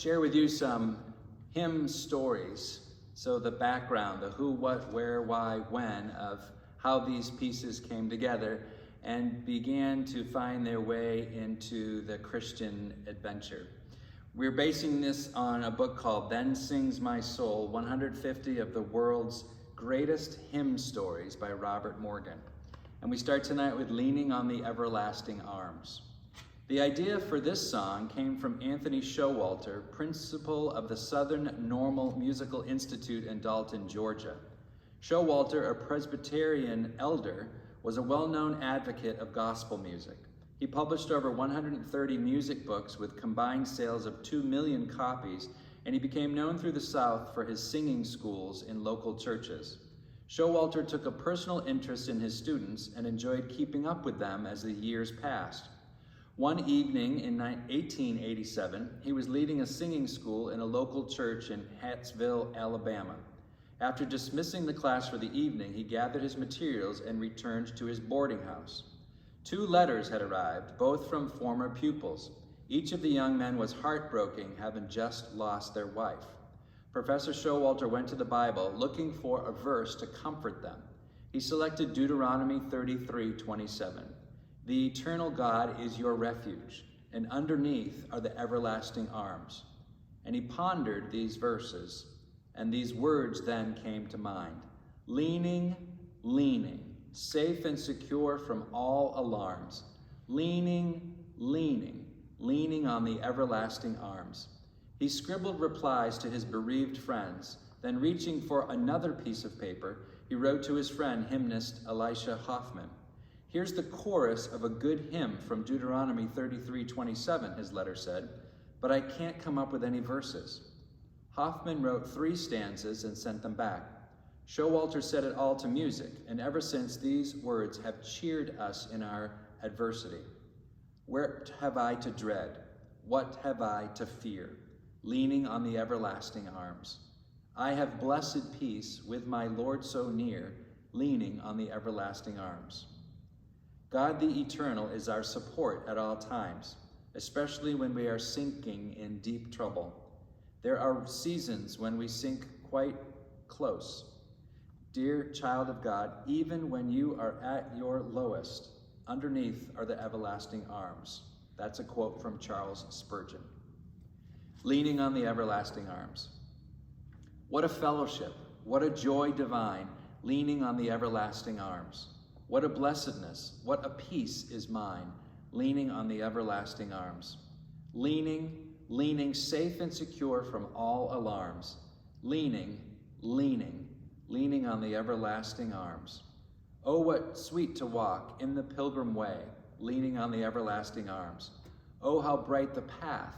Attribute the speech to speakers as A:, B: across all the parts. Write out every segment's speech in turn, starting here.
A: share with you some hymn stories. So the background, the who, what, where, why, when of how these pieces came together and began to find their way into the Christian adventure. We're basing this on a book called Then Sings My Soul, 150 of the World's Greatest Hymn Stories by Robert Morgan. And we start tonight with Leaning on the Everlasting Arms. The idea for this song came from Anthony Showalter, principal of the Southern Normal Musical Institute in Dalton, Georgia. Showalter, a Presbyterian elder, was a well-known advocate of gospel music. He published over 130 music books with combined sales of 2 million copies, and he became known through the South for his singing schools in local churches. Showalter took a personal interest in his students and enjoyed keeping up with them as the years passed. One evening in 1887, he was leading a singing school in a local church in Hattsville, Alabama. After dismissing the class for the evening, he gathered his materials and returned to his boarding house. 2 letters had arrived, both from former pupils. Each of the young men was heartbroken, having just lost their wife. Professor Showalter went to the Bible looking for a verse to comfort them. He selected Deuteronomy 33:27. The eternal God is your refuge, and underneath are the everlasting arms. And he pondered these verses, and these words then came to mind. Leaning, leaning, safe and secure from all alarms. Leaning, leaning, leaning on the everlasting arms. He scribbled replies to his bereaved friends, then reaching for another piece of paper, he wrote to his friend, hymnist Elisha Hoffman. Here's the chorus of a good hymn from Deuteronomy 33:27, his letter said, but I can't come up with any verses. Hoffman wrote 3 stanzas and sent them back. Showalter set it all to music, and ever since these words have cheered us in our adversity. What have I to dread? What have I to fear? Leaning on the everlasting arms. I have blessed peace with my Lord so near, leaning on the everlasting arms. God the Eternal is our support at all times, especially when we are sinking in deep trouble. There are seasons when we sink quite close. Dear child of God, even when you are at your lowest, underneath are the everlasting arms. That's a quote from Charles Spurgeon. Leaning on the everlasting arms. What a fellowship, what a joy divine, leaning on the everlasting arms. What a blessedness, what a peace is mine, leaning on the everlasting arms. Leaning, leaning safe and secure from all alarms. Leaning, leaning, leaning on the everlasting arms. Oh, what sweet to walk in the pilgrim way, leaning on the everlasting arms. Oh, how bright the path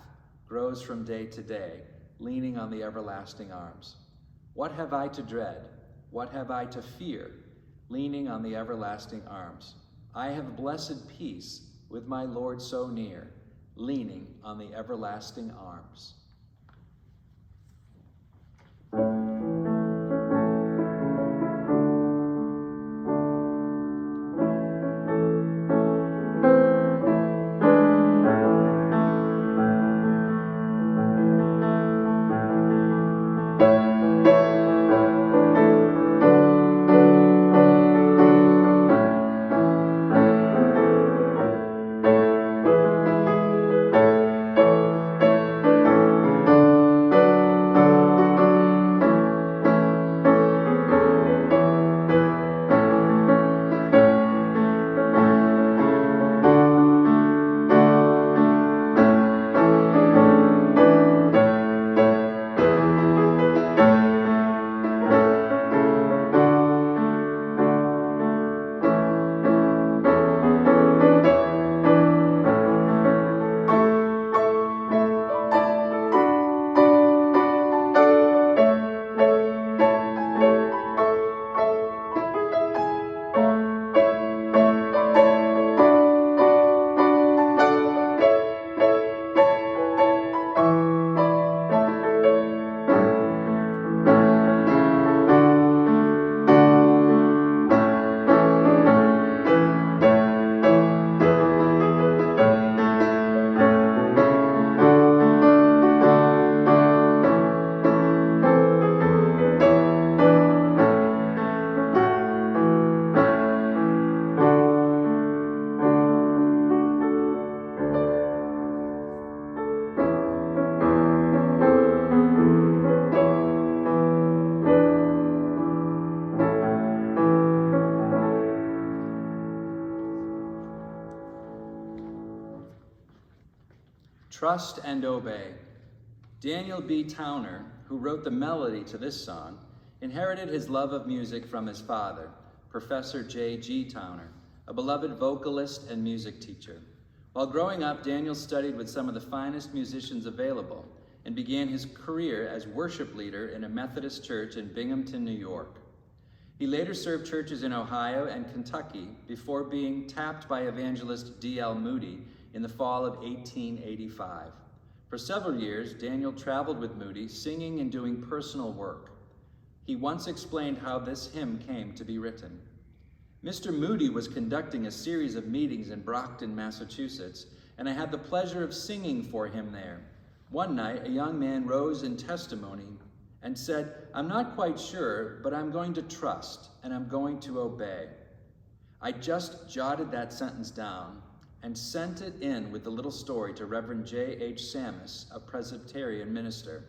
A: grows from day to day, leaning on the everlasting arms. What have I to dread? What have I to fear? Leaning on the everlasting arms. I have blessed peace with my Lord so near, leaning on the everlasting arms. Trust and Obey. Daniel B. Towner, who wrote the melody to this song, inherited his love of music from his father, Professor J.G. Towner, a beloved vocalist and music teacher. While growing up, Daniel studied with some of the finest musicians available and began his career as worship leader in a Methodist church in Binghamton, New York. He later served churches in Ohio and Kentucky before being tapped by evangelist D.L. Moody in the fall of 1885. For several years, Daniel traveled with Moody, singing and doing personal work. He once explained how this hymn came to be written. Mr. Moody was conducting a series of meetings in Brockton, Massachusetts, and I had the pleasure of singing for him there. One night, a young man rose in testimony and said, "I'm not quite sure, but I'm going to trust and I'm going to obey." I just jotted that sentence down and sent it in with the little story to Reverend J.H. Sammis, a Presbyterian minister.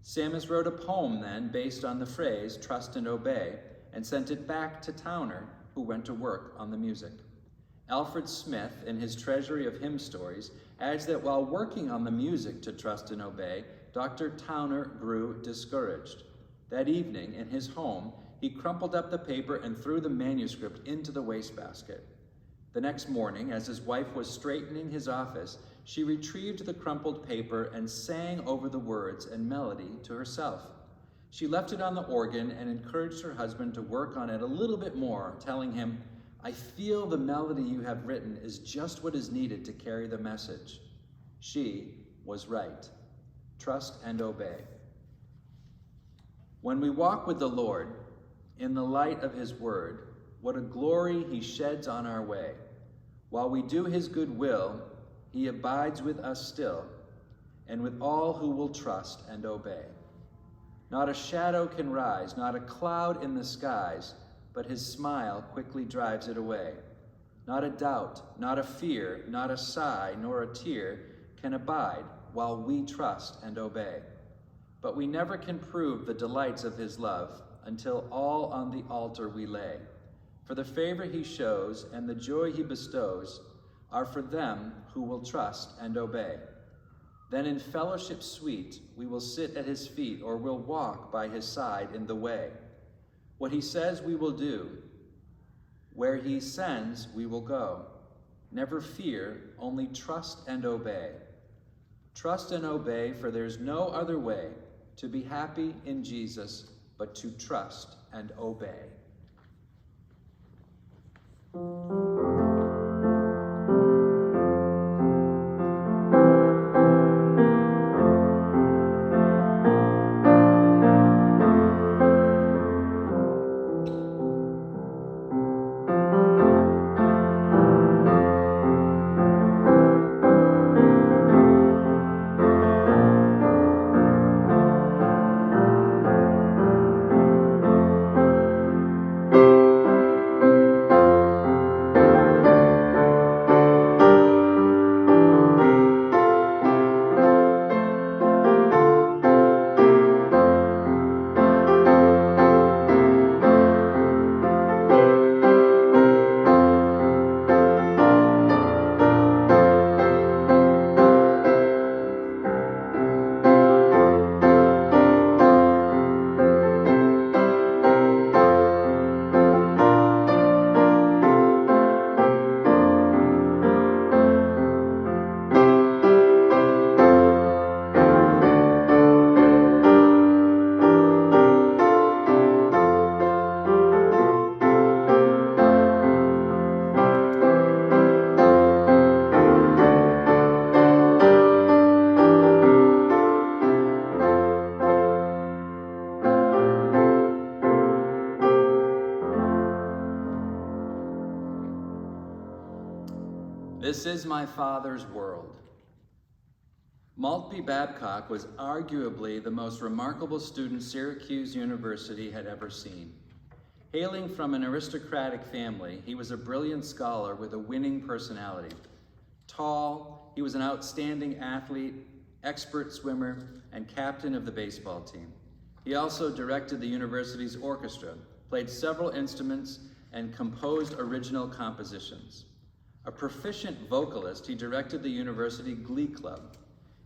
A: Sammis wrote a poem then based on the phrase, trust and obey, and sent it back to Towner, who went to work on the music. Alfred Smith, in his Treasury of Hymn Stories, adds that while working on the music to Trust and Obey, Dr. Towner grew discouraged. That evening, in his home, he crumpled up the paper and threw the manuscript into the wastebasket. The next morning, as his wife was straightening his office, she retrieved the crumpled paper and sang over the words and melody to herself. She left it on the organ and encouraged her husband to work on it a little bit more, telling him, "I feel the melody you have written is just what is needed to carry the message." She was right. Trust and obey. When we walk with the Lord in the light of his word, what a glory he sheds on our way. While we do his good will, he abides with us still, and with all who will trust and obey. Not a shadow can rise, not a cloud in the skies, but his smile quickly drives it away. Not a doubt, not a fear, not a sigh, nor a tear can abide while we trust and obey. But we never can prove the delights of his love until all on the altar we lay. For the favor he shows and the joy he bestows are for them who will trust and obey. Then in fellowship sweet, we will sit at his feet or will walk by his side in the way. What he says we will do. Where he sends, we will go. Never fear, only trust and obey. Trust and obey, for there's no other way to be happy in Jesus but to trust and obey. This is my Father's world. Maltby Babcock was arguably the most remarkable student Syracuse University had ever seen. Hailing from an aristocratic family, he was a brilliant scholar with a winning personality. Tall, he was an outstanding athlete, expert swimmer, and captain of the baseball team. He also directed the university's orchestra, played several instruments, and composed original compositions. A proficient vocalist, he directed the university glee club,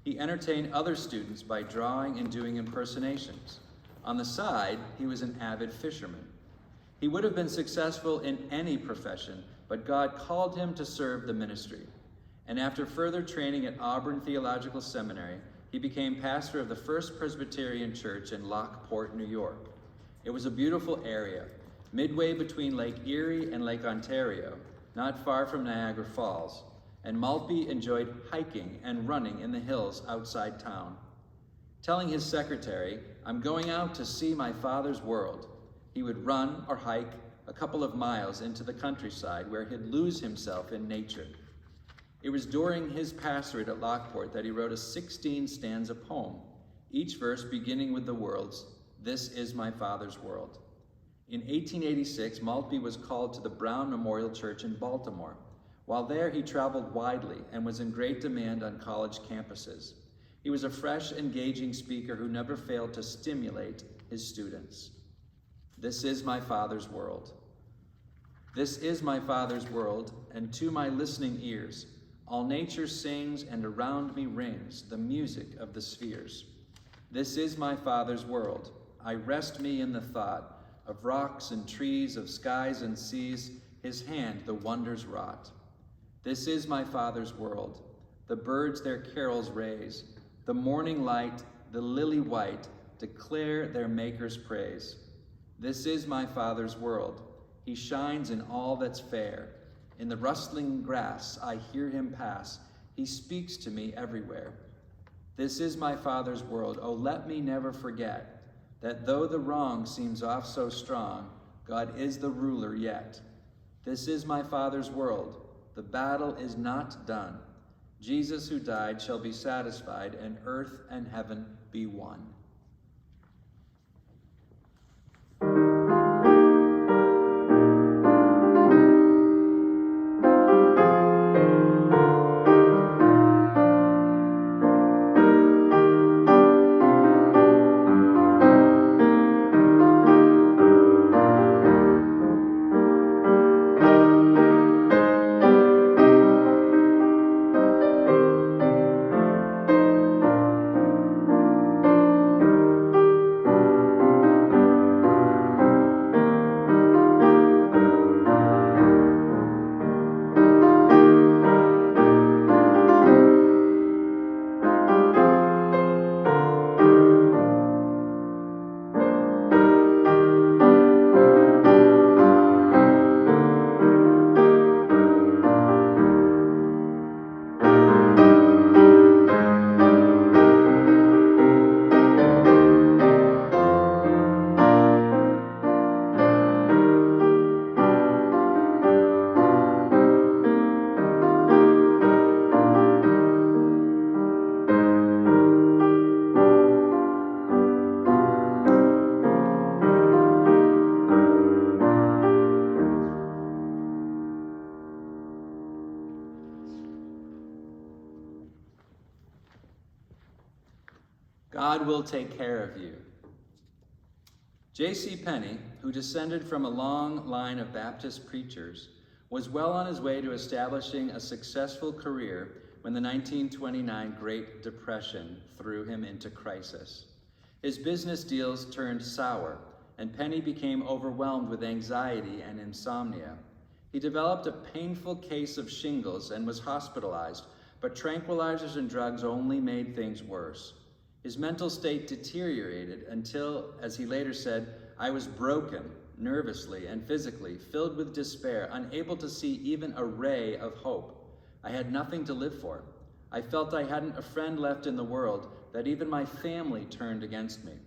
A: He entertained other students by drawing and doing impersonations. On the side, he was an avid fisherman. He would have been successful in any profession, but God called him to serve the ministry. And after further training at Auburn Theological Seminary, he became pastor of the First Presbyterian Church in Lockport, New York. It was a beautiful area, midway between Lake Erie and Lake Ontario, not far from Niagara Falls, and Maltby enjoyed hiking and running in the hills outside town. Telling his secretary, "I'm going out to see my father's world," he would run or hike a couple of miles into the countryside where he'd lose himself in nature. It was during his pastorate at Lockport that he wrote a 16-stanza poem, each verse beginning with the words, "This is my father's world." In 1886, Maltby was called to the Brown Memorial Church in Baltimore. While there, he traveled widely and was in great demand on college campuses. He was a fresh, engaging speaker who never failed to stimulate his students. This is my father's world. This is my father's world, and to my listening ears, all nature sings and around me rings the music of the spheres. This is my father's world. I rest me in the thought of rocks and trees, of skies and seas, his hand the wonders wrought. This is my father's world. The birds their carols raise. The morning light, the lily white, declare their maker's praise. This is my father's world. He shines in all that's fair. In the rustling grass, I hear him pass. He speaks to me everywhere. This is my father's world. Oh, let me never forget that though the wrong seems oft so strong, God is the ruler yet. This is my father's world. The battle is not done. Jesus who died shall be satisfied, and earth and heaven be one. God will take care of you. J.C. Penney, who descended from a long line of Baptist preachers, was well on his way to establishing a successful career when the 1929 Great Depression threw him into crisis. His business deals turned sour, and Penney became overwhelmed with anxiety and insomnia. He developed a painful case of shingles and was hospitalized, but tranquilizers and drugs only made things worse. His mental state deteriorated until, as he later said, "I was broken, nervously and physically, filled with despair, unable to see even a ray of hope. I had nothing to live for. I felt I hadn't a friend left in the world, that even my family turned against me."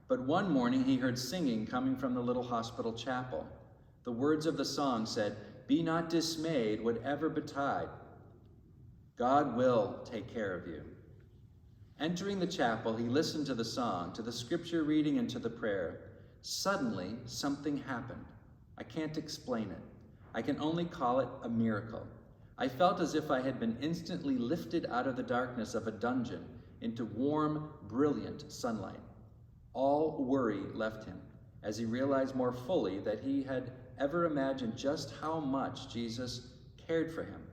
A: But one morning he heard singing coming from the little hospital chapel. The words of the song said, "Be not dismayed, whatever betide. God will take care of you." Entering the chapel, he listened to the song, to the scripture reading, and to the prayer. Suddenly, something happened. I can't explain it. I can only call it a miracle. I felt as if I had been instantly lifted out of the darkness of a dungeon into warm, brilliant sunlight. All worry left him as he realized more fully that he had ever imagined just how much Jesus cared for him.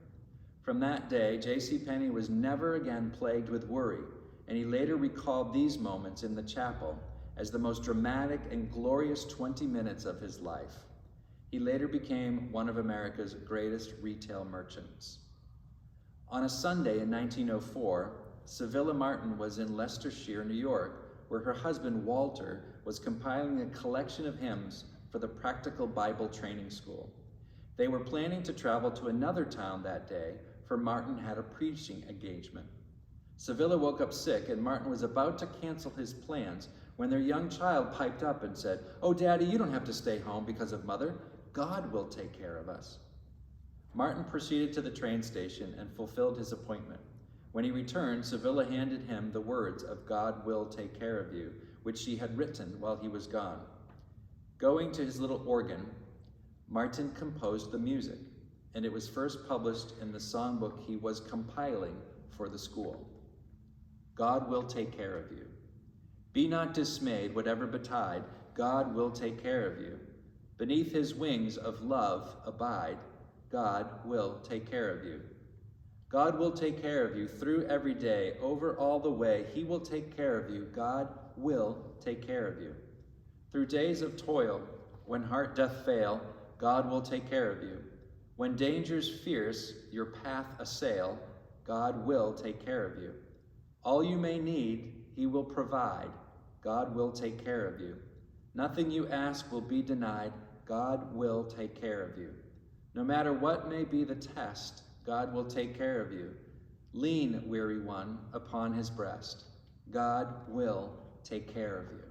A: From that day, J.C. Penney was never again plagued with worry, and he later recalled these moments in the chapel as the most dramatic and glorious 20 minutes of his life. He later became one of America's greatest retail merchants. On a Sunday in 1904, Sevilla Martin was in Leicestershire, New York, where her husband, Walter, was compiling a collection of hymns for the Practical Bible Training School. They were planning to travel to another town that day, for Martin had a preaching engagement. Sevilla woke up sick, and Martin was about to cancel his plans when their young child piped up and said, "Oh, Daddy, you don't have to stay home because of Mother. God will take care of us." Martin proceeded to the train station and fulfilled his appointment. When he returned, Sevilla handed him the words of "God will take care of you," which she had written while he was gone. Going to his little organ, Martin composed the music, and it was first published in the songbook he was compiling for the school. God will take care of you. Be not dismayed, whatever betide, God will take care of you. Beneath his wings of love abide, God will take care of you. God will take care of you through every day, over all the way. He will take care of you. God will take care of you. Through days of toil, when heart doth fail, God will take care of you. When dangers fierce your path assail, God will take care of you. All you may need, he will provide. God will take care of you. Nothing you ask will be denied. God will take care of you. No matter what may be the test, God will take care of you. Lean, weary one, upon his breast. God will take care of you.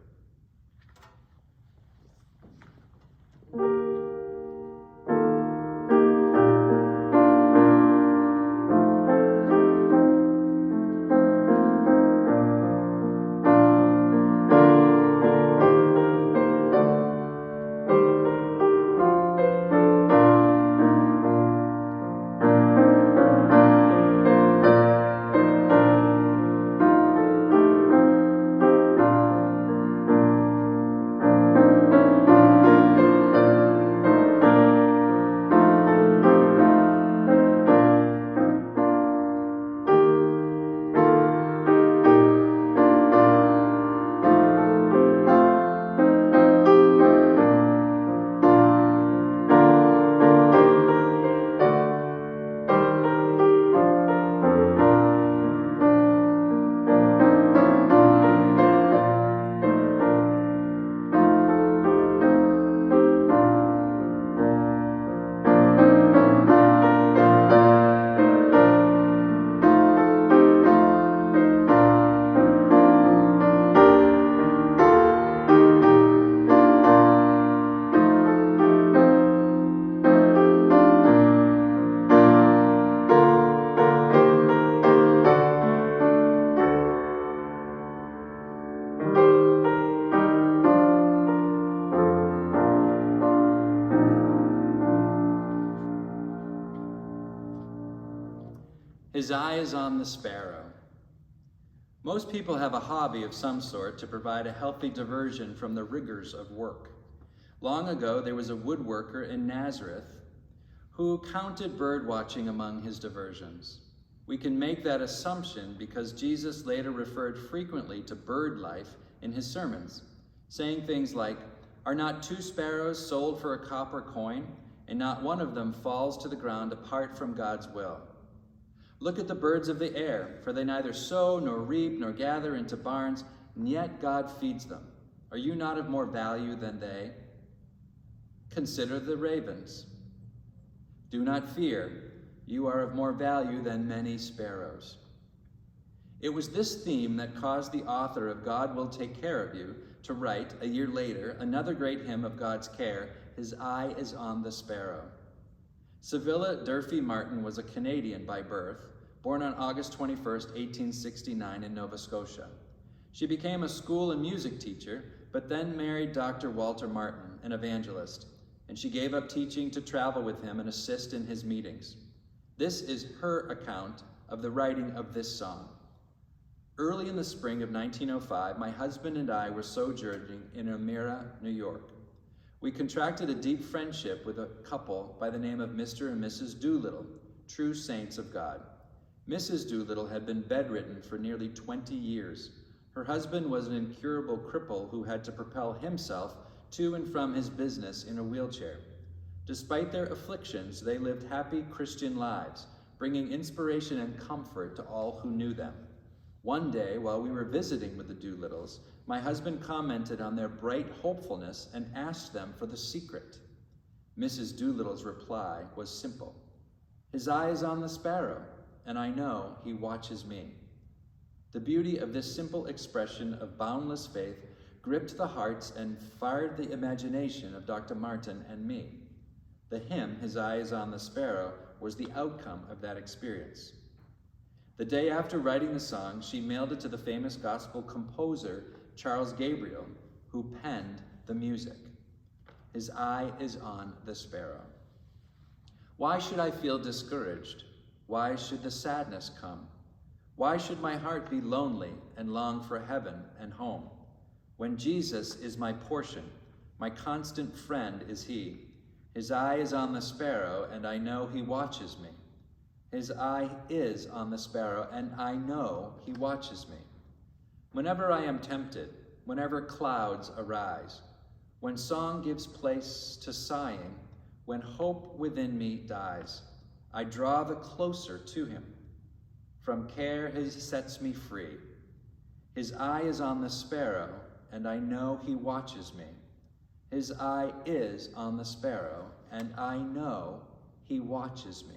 A: His eye is on the sparrow. Most people have a hobby of some sort to provide a healthy diversion from the rigors of work. Long ago, there was a woodworker in Nazareth who counted bird watching among his diversions. We can make that assumption because Jesus later referred frequently to bird life in his sermons, saying things like, "Are not 2 sparrows sold for a copper coin, and not one of them falls to the ground apart from God's will? Look at the birds of the air, for they neither sow nor reap nor gather into barns, and yet God feeds them. Are you not of more value than they? Consider the ravens. Do not fear, you are of more value than many sparrows." It was this theme that caused the author of God Will Take Care of You to write, a year later, another great hymn of God's care, His Eye is on the Sparrow. Sevilla Durfee Martin was a Canadian by birth, born on August 21st, 1869 in Nova Scotia. She became a school and music teacher, but then married Dr. Walter Martin, an evangelist, and she gave up teaching to travel with him and assist in his meetings. This is her account of the writing of this song. Early in the spring of 1905, my husband and I were sojourning in Elmira, New York. We contracted a deep friendship with a couple by the name of Mr. and Mrs. Doolittle, true saints of God. Mrs. Doolittle had been bedridden for nearly 20 years. Her husband was an incurable cripple who had to propel himself to and from his business in a wheelchair. Despite their afflictions, they lived happy Christian lives, bringing inspiration and comfort to all who knew them. One day, while we were visiting with the Doolittles, my husband commented on their bright hopefulness and asked them for the secret. Mrs. Doolittle's reply was simple. "His eye is on the sparrow, and I know he watches me." The beauty of this simple expression of boundless faith gripped the hearts and fired the imagination of Dr. Martin and me. The hymn, "His Eye is on the Sparrow," was the outcome of that experience. The day after writing the song, she mailed it to the famous gospel composer, Charles Gabriel, who penned the music. His eye is on the sparrow. Why should I feel discouraged? Why should the sadness come? Why should my heart be lonely and long for heaven and home? When Jesus is my portion, my constant friend is he. His eye is on the sparrow, and I know he watches me. His eye is on the sparrow, and I know he watches me. Whenever I am tempted, whenever clouds arise, when song gives place to sighing, when hope within me dies, I draw the closer to him. From care he sets me free. His eye is on the sparrow, and I know he watches me. His eye is on the sparrow, and I know he watches me.